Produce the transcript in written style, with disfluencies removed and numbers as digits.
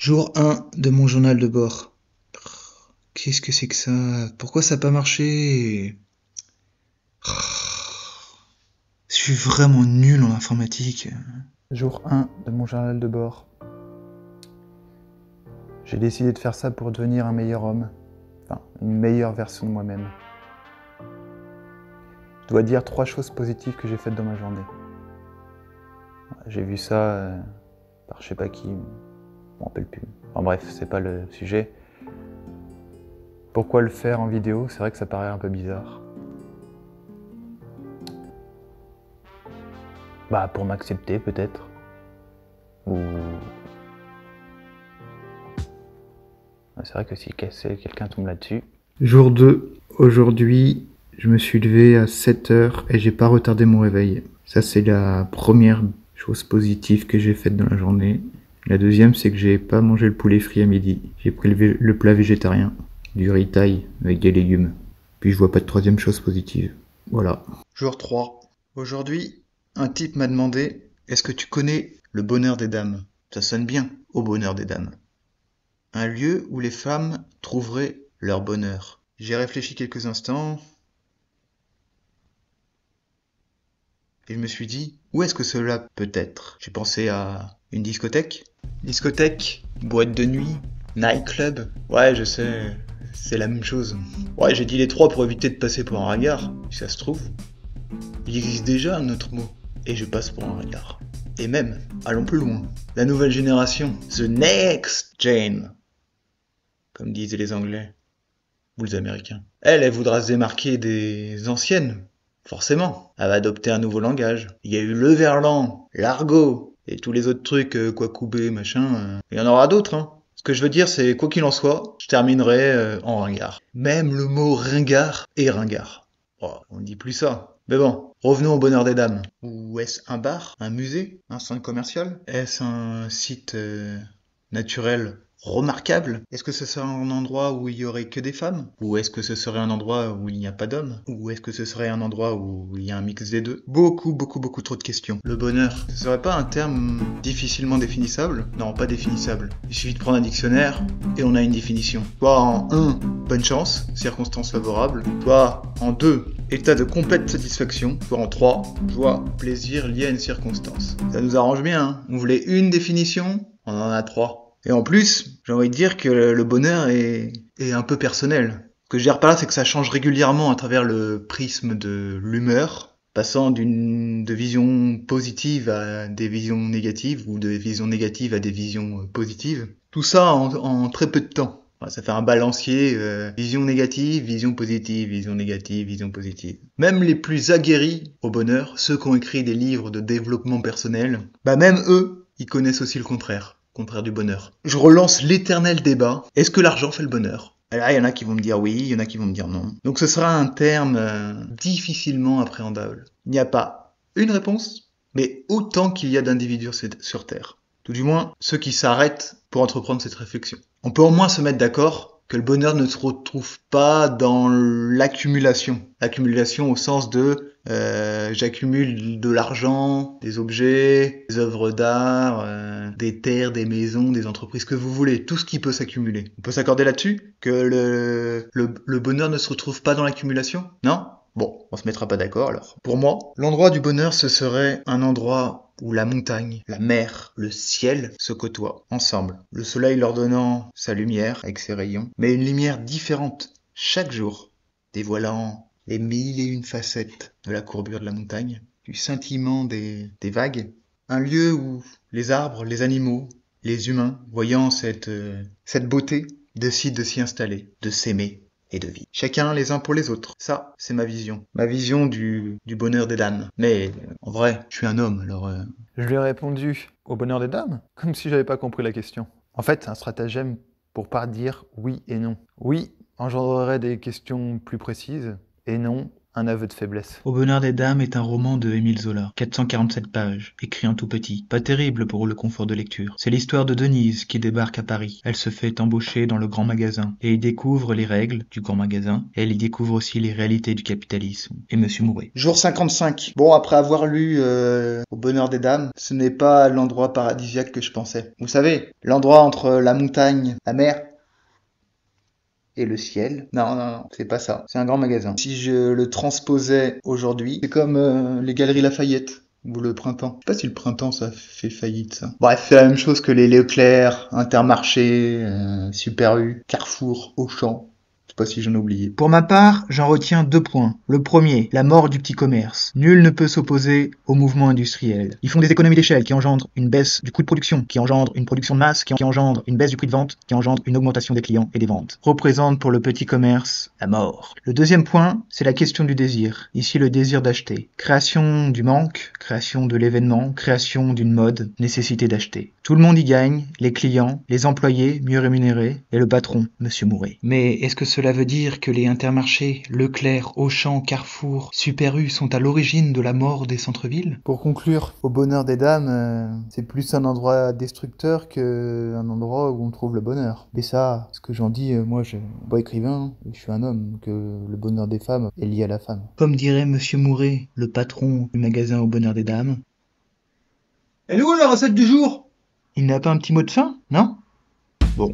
Jour 1 de mon journal de bord. Qu'est-ce que c'est que ça? Pourquoi ça n'a pas marché? Je suis vraiment nul en informatique. Jour 1 de mon journal de bord. J'ai décidé de faire ça pour devenir un meilleur homme. Enfin, une meilleure version de moi-même. Je dois dire 3 choses positives que j'ai faites dans ma journée. J'ai vu ça par je sais pas qui, je m'en rappelle plus. Enfin bref, c'est pas le sujet. Pourquoi le faire en vidéo? C'est vrai que ça paraît un peu bizarre. Bah pour m'accepter peut-être. Ou... C'est vrai que si quelqu'un tombe là-dessus. Jour 2. Aujourd'hui, je me suis levé à 7h et j'ai pas retardé mon réveil. Ça, c'est la première chose positive que j'ai faite dans la journée. La deuxième, c'est que j'ai pas mangé le poulet frit à midi. J'ai pris le plat végétarien, du riz thaï avec des légumes. Puis je vois pas de troisième chose positive. Voilà. Jour 3. Aujourd'hui, un type m'a demandé: est-ce que tu connais le bonheur des dames? Ça sonne bien, au bonheur des dames. Un lieu où les femmes trouveraient leur bonheur. J'ai réfléchi quelques instants et je me suis dit, où est-ce que cela peut être? J'ai pensé à une discothèque. Discothèque, boîte de nuit, nightclub. Ouais, je sais, c'est la même chose. Ouais, j'ai dit les trois pour éviter de passer pour un ringard, si ça se trouve. Il existe déjà un autre mot, et je passe pour un ringard. Et même, allons plus loin, la nouvelle génération, the next gen, comme disaient les Anglais, ou les Américains. Elle voudra se démarquer des anciennes, forcément. Elle va adopter un nouveau langage. Il y a eu le verlan, l'argot, et tous les autres trucs, Kwakubé, machin. Il y en aura d'autres, hein. Ce que je veux dire, c'est, quoi qu'il en soit, je terminerai en ringard. Même le mot ringard est ringard. Oh, on ne dit plus ça. Mais bon, revenons au bonheur des dames. Ou est-ce un bar, un musée, un centre commercial? Est-ce un site naturel remarquable? Est-ce que ce serait un endroit où il y aurait que des femmes? Ou est-ce que ce serait un endroit où il n'y a pas d'hommes? Ou est-ce que ce serait un endroit où il y a un mix des deux? Beaucoup trop de questions. Le bonheur, ce serait pas un terme difficilement définissable? Non, pas définissable. Il suffit de prendre un dictionnaire et on a une définition. Soit en 1, bonne chance, circonstances favorables. Soit en 2, état de complète satisfaction. Soit en 3, joie, plaisir lié à une circonstance. Ça nous arrange bien, hein? On voulait une définition, on en a 3. Et en plus, j'ai envie de dire que le bonheur est un peu personnel. Ce que je veux dire par là, c'est que ça change régulièrement à travers le prisme de l'humeur, passant de visions positives à des visions négatives, ou de visions négatives à des visions positives. Tout ça en très peu de temps. Enfin, ça fait un balancier, vision négative, vision positive, vision négative, vision positive. Même les plus aguerris au bonheur, ceux qui ont écrit des livres de développement personnel, bah même eux, ils connaissent aussi le contraire du bonheur. Je relance l'éternel débat. Est-ce que l'argent fait le bonheur? Là, il y en a qui vont me dire oui, il y en a qui vont me dire non. Donc ce sera un terme difficilement appréhendable. Il n'y a pas une réponse, mais autant qu'il y a d'individus sur Terre. Tout du moins, ceux qui s'arrêtent pour entreprendre cette réflexion. On peut au moins se mettre d'accord que le bonheur ne se retrouve pas dans l'accumulation. L'accumulation au sens de j'accumule de l'argent, des objets, des œuvres d'art, des terres, des maisons, des entreprises, que vous voulez, tout ce qui peut s'accumuler. On peut s'accorder là-dessus? Que le bonheur ne se retrouve pas dans l'accumulation? Non? Bon, on se mettra pas d'accord alors. Pour moi, l'endroit du bonheur, ce serait un endroit où la montagne, la mer, le ciel se côtoient ensemble. Le soleil leur donnant sa lumière avec ses rayons, mais une lumière différente chaque jour, dévoilant les 1001 facettes de la courbure de la montagne, du scintillement des vagues. Un lieu où les arbres, les animaux, les humains, voyant cette beauté, décident de s'y installer, de s'aimer et de vivre. Chacun les uns pour les autres. Ça, c'est ma vision. Ma vision du bonheur des dames. Mais en vrai, je suis un homme, alors... Je lui ai répondu au bonheur des dames, comme si j'avais pas compris la question. En fait, c'est un stratagème pour pas dire oui et non. Oui engendrerait des questions plus précises, et non un aveu de faiblesse. Au bonheur des dames est un roman de Émile Zola, 447 pages, écrit en tout petit. Pas terrible pour le confort de lecture. C'est l'histoire de Denise qui débarque à Paris. Elle se fait embaucher dans le grand magasin et y découvre les règles du grand magasin. Et elle y découvre aussi les réalités du capitalisme. Et Monsieur Mouret. Jour 55. Bon, après avoir lu Au bonheur des dames, ce n'est pas l'endroit paradisiaque que je pensais. Vous savez, l'endroit entre la montagne, la mer et le ciel. Non, c'est pas ça. C'est un grand magasin. Si je le transposais aujourd'hui, c'est comme les Galeries Lafayette. Ou le printemps. Je sais pas si le printemps ça fait faillite ça. Bref, c'est la même chose que les Leclerc, Intermarché, Super U, Carrefour, Auchan. Je sais pas si j'en ai oublié. Pour ma part, j'en retiens 2 points. Le premier, la mort du petit commerce. Nul ne peut s'opposer au mouvement industriel. Ils font des économies d'échelle qui engendrent une baisse du coût de production, qui engendre une production de masse, qui engendre une baisse du prix de vente, qui engendre une augmentation des clients et des ventes. Représente pour le petit commerce la mort. Le deuxième point, c'est la question du désir. Ici, le désir d'acheter. Création du manque, création de l'événement, création d'une mode, nécessité d'acheter. Tout le monde y gagne, les clients, les employés mieux rémunérés et le patron, Monsieur Mouret. Mais est-ce que cela veut dire que les Intermarchés, Leclerc, Auchan, Carrefour, Super U sont à l'origine de la mort des centres-villes? Pour conclure, Au bonheur des dames, c'est plus un endroit destructeur qu'un endroit où on trouve le bonheur. Mais ça, ce que j'en dis, moi je suis pas écrivain, je suis un homme, que le bonheur des femmes est lié à la femme. Comme dirait Monsieur Mouret, le patron du magasin Au bonheur des dames. Elle est où la recette du jour? Il n'a pas un petit mot de fin, non? Bon.